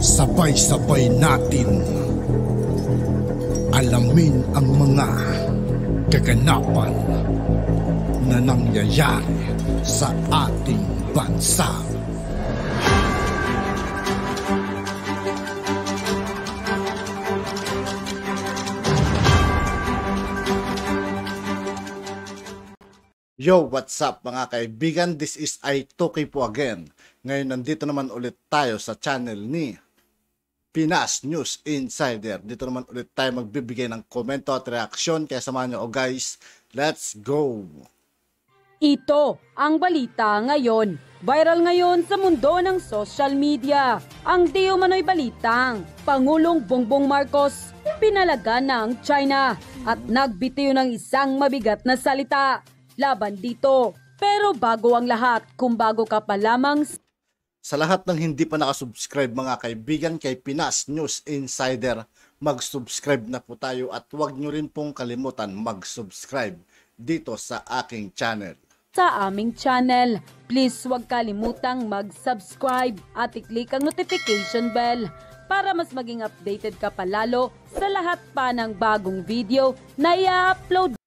Sabay-sabay natin alamin ang mga kaganapan na nangyayari sa ating bansa. Yo, what's up mga kaibigan? This is I2K po again. Ngayon nandito naman ulit tayo sa channel ni Pinas News Insider. Dito naman ulit tayo magbibigay ng komento at reaksyon. Kaya samahan nyo, guys. Let's go! Ito ang balita ngayon. Viral ngayon sa mundo ng social media. Ang di umano'y balitang Pangulong Bongbong Marcos pinalaga ng China at nagbitiw ng isang mabigat na salita laban dito. Pero bago ang lahat, kung bago ka pa lamang sa lahat ng hindi pa nakasubscribe mga kaibigan kay Pinas News Insider, mag-subscribe na po tayo at huwag nyo rin pong kalimutan mag-subscribe dito sa aking channel. Sa aming channel, please huwag kalimutang mag-subscribe at i-click ang notification bell para mas maging updated ka palalo sa lahat pa ng bagong video na i-upload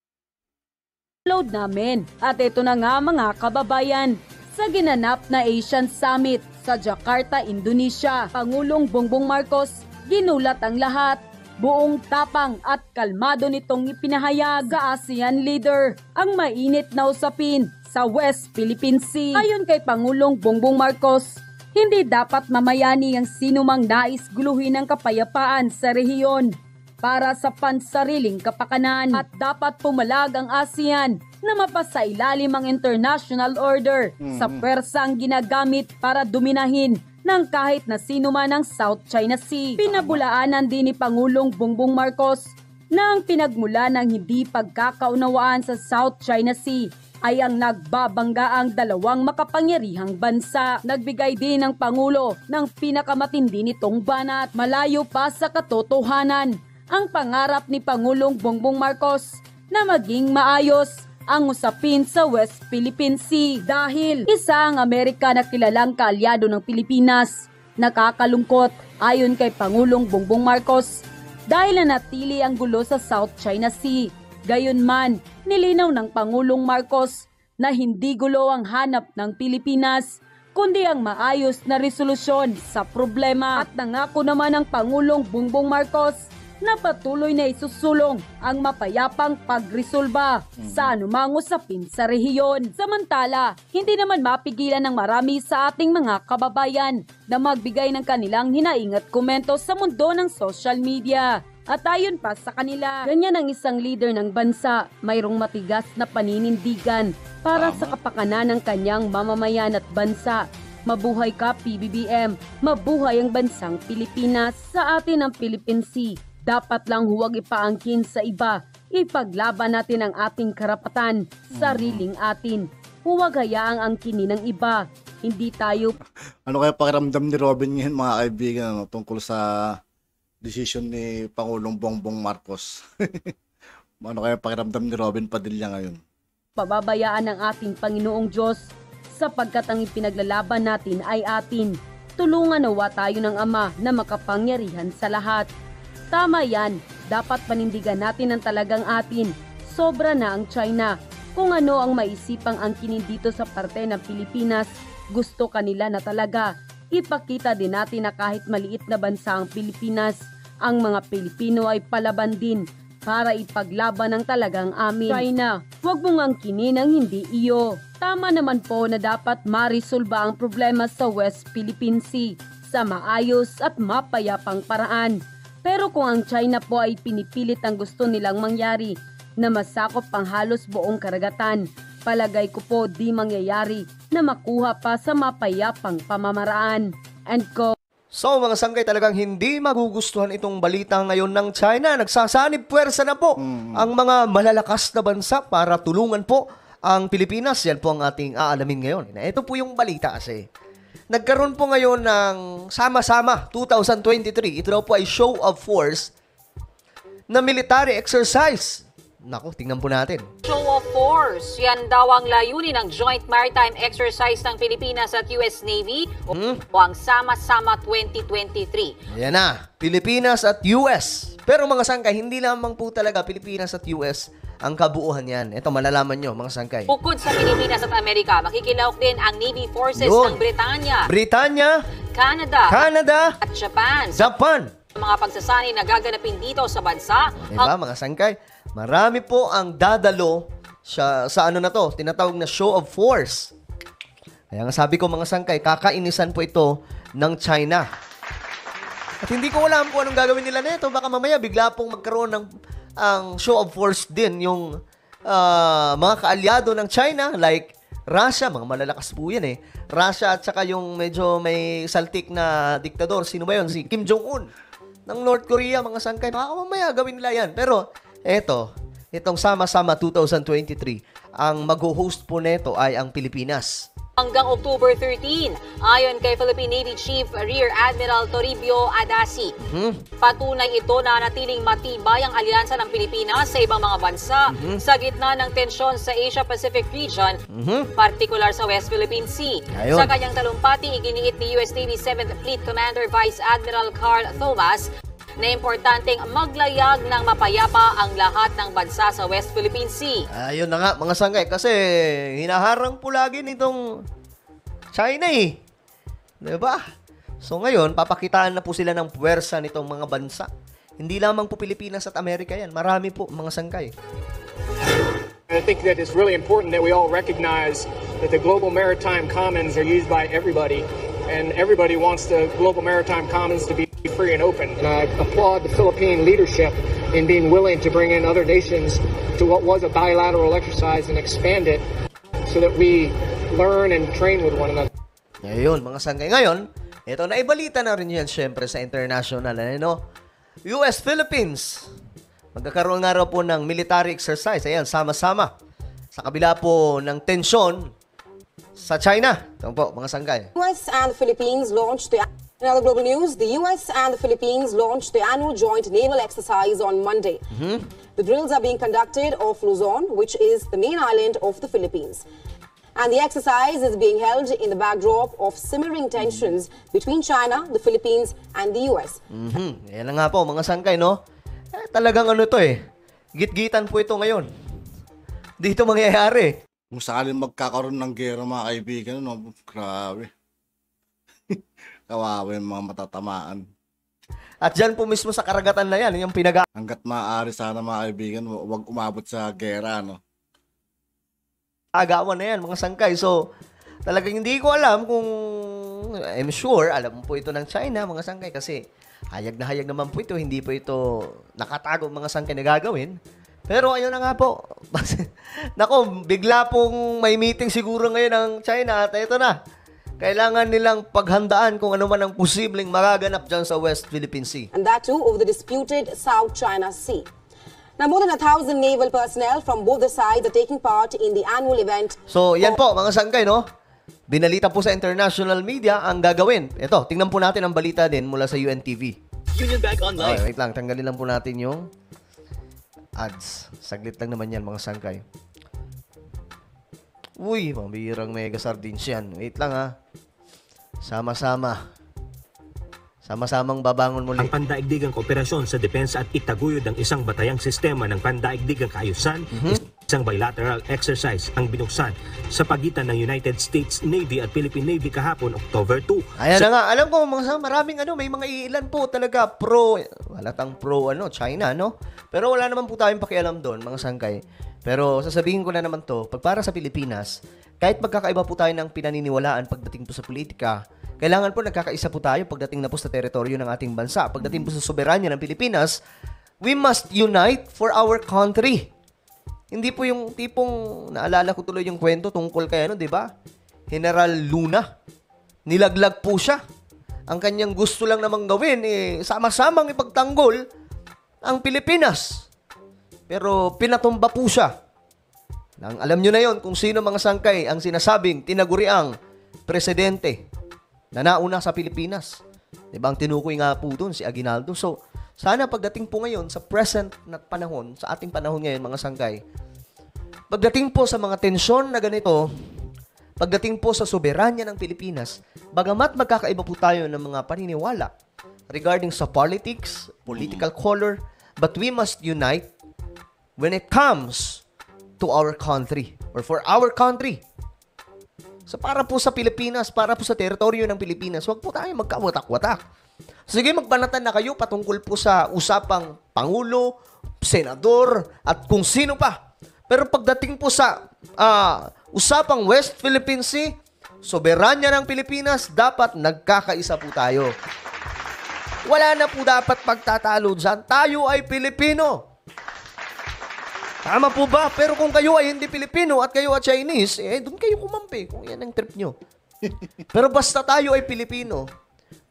namin. At ito na nga mga kababayan, sa ginanap na Asian Summit sa Jakarta, Indonesia, Pangulong Bongbong Marcos ginulat ang lahat. Buong tapang at kalmado nitong ipinahayag sa ASEAN leader ang mainit na usapin sa West Philippine Sea. Ayon kay Pangulong Bongbong Marcos, hindi dapat mamayani ang sinumang nais guluhin ang kapayapaan sa rehiyon para sa pansariling kapakanan at dapat pumalag ang ASEAN na mapasailalim ang international order sa pwersang ginagamit para dominahin ng kahit na sino man ang South China Sea. Pinabulaanan din ni Pangulong Bongbong Marcos na ang pinagmula ng hindi pagkakaunawaan sa South China Sea ay ang nagbabanggaang dalawang makapangyarihang bansa. Nagbigay din ng Pangulo ng pinakamatindi nitong banat. Malayo pa sa katotohanan ang pangarap ni Pangulong Bongbong Marcos na maging maayos ang usapin sa West Philippine Sea dahil isa ang Amerika na kilalang kaalyado ng Pilipinas. Nakakalungkot ayon kay Pangulong Bongbong Marcos dahil nanatili ang gulo sa South China Sea. Gayunman, nilinaw ng Pangulong Marcos na hindi gulo ang hanap ng Pilipinas kundi ang maayos na resolusyon sa problema. At nangako naman ang Pangulong Bongbong Marcos na patuloy na isusulong ang mapayapang pagresolba sa anumang usapin sa rehiyon. Samantala, hindi naman mapigilan ng marami sa ating mga kababayan na magbigay ng kanilang hinaing at komento sa mundo ng social media. At ayon pa sa kanila, ganyan ang isang leader ng bansa, mayroong matigas na paninindigan para sa kapakanan ng kanyang mamamayan at bansa. Mabuhay ka PBBM, mabuhay ang bansang Pilipinas. Sa atin ang Philippine Sea, dapat lang huwag ipaangkin sa iba. Ipaglaban natin ang ating karapatan, sariling atin. Huwag hayaang angkinin ng iba. Hindi tayo... Ano kaya pakiramdam ni Robin ngayon mga kaibigan tungkol sa decision ni Pangulong Bongbong Marcos? Ano kaya pakiramdam ni Robin Padilla ngayon? Pababayaan ng ating Panginoong Diyos sapagkat ang ipinaglalaban natin ay atin. Tulungan nawa tayo ng Ama na makapangyarihan sa lahat. Tama yan, dapat panindigan natin ang talagang atin. Sobra na ang China. Kung ano ang maisipang angkinin dito sa parte ng Pilipinas, gusto kanila na talaga. Ipakita din natin na kahit maliit na bansa ang Pilipinas, ang mga Pilipino ay palaban din para ipaglaban ang talagang amin. China, huwag mong angkinin ang hindi iyo. Tama naman po na dapat marisolba ang problema sa West Philippine Sea sa maayos at mapayapang paraan. Pero kung ang China po ay pinipilit ang gusto nilang mangyari na masakop ang halos buong karagatan, palagay ko po di mangyayari na makuha pa sa mapayapang pamamaraan. And ko. So mga sanggay, talagang hindi magugustuhan itong balita ngayon ng China. Nagsasanib puwersa na po ang mga malalakas na bansa para tulungan po ang Pilipinas. Yan po ang ating aalamin ngayon. Ito po yung balita kasi. Nagkaroon po ngayon ng Sama-sama 2023. Ito daw po ay show of force na military exercise Naku, tingnan po natin. Show of force. Yan daw ang layunin ng Joint Maritime Exercise ng Pilipinas at US Navy o ang Sama-Sama 2023. Ayan na, Pilipinas at US. Pero mga sangkay, hindi lamang po talaga Pilipinas at US ang kabuuan yan. Ito, malalaman nyo, mga sangkay. Bukod sa Pilipinas at Amerika, makikilahok din ang Navy Forces Yun. ng Britanya, Britanya, Canada, Canada, at Japan. Japan. Mga pagsasani na gaganapin dito sa bansa, Diba, mga sangkay? Marami po ang dadalo sa ano na to, tinatawag na show of force. Kaya nga sabi ko, mga sangkay, kakainisan po ito ng China. At hindi ko alam kung anong gagawin nila nito. Baka mamaya bigla pong magkaroon ng ang show of force din yung mga kaalyado ng China like Russia, mga malalakas po yan eh. Russia at saka yung medyo may saltik na diktador. Sino ba yun? Si Kim Jong-un ng North Korea, mga sangkay. Baka mamaya gawin nila yan. Pero itong Sama-Sama 2023, ang mag-host po neto ay ang Pilipinas. hanggang October 13. Ayon kay Philippine Navy Chief Rear Admiral Toribio Adasi, patunay ito na natiling matibay ang alyansa ng Pilipinas sa ibang mga bansa sa gitna ng tensyon sa Asia-Pacific region, partikular sa West Philippine Sea. Ayun. Sa kanyang talumpati, iginiit ni US Navy 7th Fleet Commander Vice Admiral Carl Thomas na importanteng maglayag ng mapayapa ang lahat ng bansa sa West Philippine Sea. Ayun na nga, mga sangkay, kasi hinaharang po lagi nitong China eh. Diba? So ngayon, papakitaan na po sila ng puwersa nitong mga bansa. Hindi lamang po Pilipinas at Amerika yan. Marami po, mga sangkay. I think that it's really important that we all recognize that the global maritime commons are used by everybody, and everybody wants the global maritime commons to be free and open. And I applaud the Philippine leadership in being willing to bring in other nations to what was a bilateral exercise and expand it so that we learn and train with one another. Ngayon, mga sangkay. Ngayon, ito, naibalita na rin yan syempre sa international. Ano? US-Philippines. Magkakaroon nga raw po ng military exercise. Ayan, sama-sama. Sa kabila po ng tensyon sa China. Ito po, mga sangkay. US and the Philippines launched the... In other global news, the US and the Philippines launched the annual joint naval exercise on Monday. The drills are being conducted off Luzon, which is the main island of the Philippines. And the exercise is being held in the backdrop of simmering tensions between China, the Philippines, and the US. Ayan na nga po, mga sangkay, no? Talagang ano to eh. Git-gitan po ito ngayon. Dito mangyayari. Kung sakaling magkakaroon ng gera, mga kaibigan, no? Grabe. Kawawa yung mga matatamaan. At dyan po mismo sa karagatan na yan, yung Hanggat maaari sana, mga kaibigan, huwag umabot sa gera, no? agawan na yan, mga sangkay. So, talagang hindi ko alam kung, I'm sure, alam po ito ng China, mga sangkay, kasi hayag na hayag naman po ito, hindi po ito nakatago mga sangkay na gagawin. Pero ayun na nga po. Nako, bigla pong may meeting siguro ngayon ng China at ito na. Kailangan nilang paghandaan kung ano man ang posibleng magaganap dyan sa West Philippine Sea. And that too over the disputed South China Sea. Now, more than 1,000 naval personnel from both the sides are taking part in the annual event. So, yan po, mga sangkay, no? Binalita po sa international media ang gagawin. Ito, tingnan po natin ang balita din mula sa UNTV. Union Bank Online. Okay, wait lang, tanggalin lang po natin yung ads. Saglit lang naman yan, mga sangkay. Uy, mabirang mega sardines yan. Wait lang, ha. Sama-sama. Sama-samang babangon muli. Ang pandaigdigang kooperasyon sa depensa at itaguyod ng isang batayang sistema ng pandaigdigang kaayusan, isang bilateral exercise ang binuksan sa pagitan ng United States Navy at Philippine Navy kahapon, October 2. Ayan na nga. Alam ko, maraming may mga ilan po talaga halatang pro, China, no? Pero wala naman po tayong pakialam doon, mga sangkay. Pero sasabihin ko na naman to, pag para sa Pilipinas, kahit magkakaiba po tayo ng pinaniniwalaan pagdating po sa politika, kailangan po nagkakaisa po tayo pagdating na po sa teritoryo ng ating bansa. Pagdating po sa soberanya ng Pilipinas, we must unite for our country. Hindi po yung tipong, naalala ko tuloy yung kwento tungkol kay di ba? General Luna. Nilaglag po siya. Ang kanyang gusto lang namang gawin, sama-samang ipagtanggol ang Pilipinas. Pero pinatumba po siya. Alam nyo na yon kung sino mga sangkay ang sinasabing tinaguriang presidente na nauna sa Pilipinas. Diba ang tinukoy nga po doon si Aguinaldo. So, Sana pagdating po ngayon sa present na panahon, sa ating panahon ngayon mga sangkay, pagdating po sa mga tensyon na ganito, pagdating po sa soberanya ng Pilipinas, bagamat magkakaiba po tayo ng mga paniniwala regarding sa politics, political color, but we must unite when it comes to our country or for our country. So para po sa Pilipinas, para po sa teritoryo ng Pilipinas, huwag po tayo magkawatak-watak. Sige, magbanatan na kayo patungkol po sa usapang Pangulo, Senador, at kung sino pa. Pero pagdating po sa usapang West Philippine Sea, soberanya ng Pilipinas, dapat nagkakaisa po tayo. Wala na po dapat pagtatalo dyan. Tayo ay Pilipino. Tama po ba? Pero kung kayo ay hindi Pilipino at kayo ay Chinese, doon kayo kumampi kung yan ang trip nyo. Pero basta tayo ay Pilipino,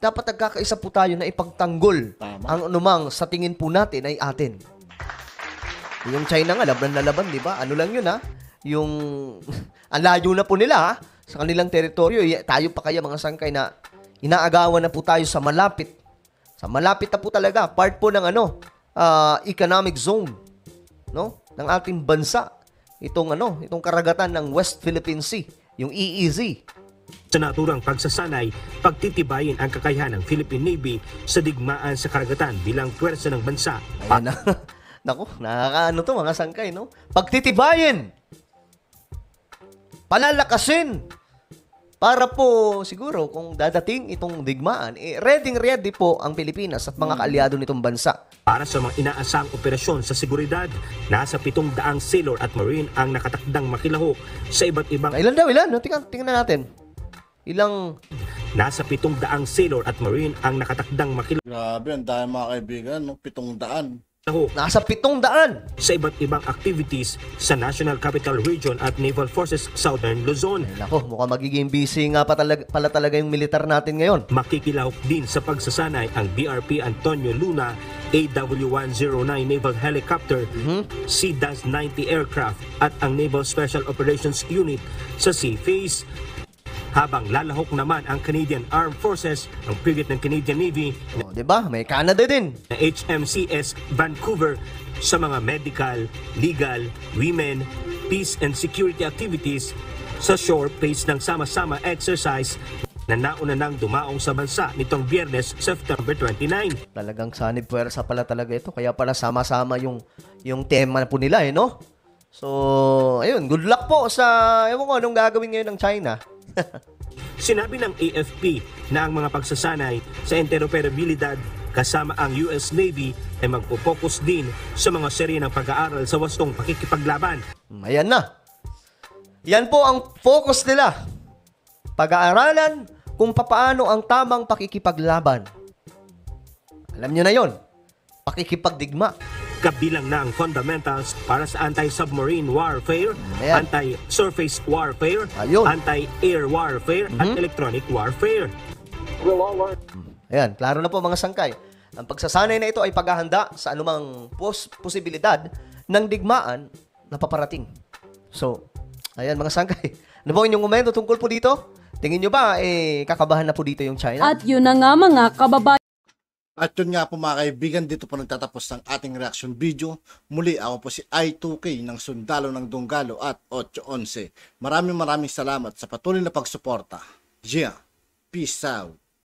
dapat nagkakaisa po tayo na ipagtanggol ang anumang sa tingin po natin ay atin. Yung China nga, laban na laban, di ba? Ano lang yun, ha? Yung, ang layo na po nila, ha? Sa kanilang teritoryo, tayo pa kaya mga sangkay na inaagawan na po tayo sa malapit. Sa malapit na po talaga, part po ng economic zone, no? Ng ating bansa. Itong karagatan ng West Philippine Sea, yung EEZ. Sa naturang pagsasanay, pagtitibayin ang kakayahan ng Philippine Navy sa digmaan sa karagatan bilang puwersa ng bansa. Ayan na. Naku, nakakaano to mga sangkay, no? Pagtitibayin! Palalakasin! Para po, siguro, kung dadating itong digmaan, ready po ang Pilipinas at mga kaalyado nitong bansa. Para sa mga inaasang operasyon sa seguridad, nasa 700 sailor at marine ang nakatakdang makilahok sa iba't ibang... Ilan daw? No? Tingnan natin. Ilang... Nasa 700 sailor at marine ang nakatakdang makilahok. Grabe, ang dami mga kaibigan, no? 700. Nasa 700! Sa iba't ibang activities sa National Capital Region at Naval Forces Southern Luzon. Ay, nako, mukhang magiging busy nga pala talaga yung militar natin ngayon. Makikilahok din sa pagsasanay ang BRP Antonio Luna AW-109 Naval Helicopter, C-90 aircraft at ang Naval Special Operations Unit sa Sea Phase. Habang lalahok naman ang Canadian Armed Forces, ang frigate ng Canadian Navy O, diba? May Canada din. na HMCS Vancouver sa mga medical, legal, women, peace and security activities sa shore base ng sama-sama exercise na nauna nang dumaong sa bansa nitong Biyernes, September 29. Talagang sanib puwersa pala talaga ito. Kaya pala sama-sama yung tema po nila, no? So, ayun, good luck po sa, ewan ko, anong gagawin ngayon ng China. Sinabi ng AFP na ang mga pagsasanay sa interoperabilidad kasama ang US Navy ay magpo-focus din sa mga serye ng pag-aaral sa wastong pakikipaglaban. Ayan na. Yan po ang focus nila. Pag-aaralan kung papaano ang tamang pakikipaglaban. Alam nyo na yon. Pakikipagdigma. Kabilang na ang fundamentals para sa anti-submarine warfare, Ayan. anti-surface warfare, Ayun. anti-air warfare, at electronic warfare. We'll all learn. Ayan, klaro na po mga sangkay. Ang pagsasanay na ito ay paghahanda sa anumang posibilidad ng digmaan na paparating. So, ayan mga sangkay. Ano po inyong komento tungkol po dito? Tingin nyo ba, kakabahan na po dito yung China? At yun na nga mga kababayan. At yun nga po mga kaibigan, dito po nagtatapos ng ating reaction video. Muli ako po si I2K ng Sundalo ng Dunggalo at 811. Maraming salamat sa patuloy na pagsuporta. Yeah, peace out.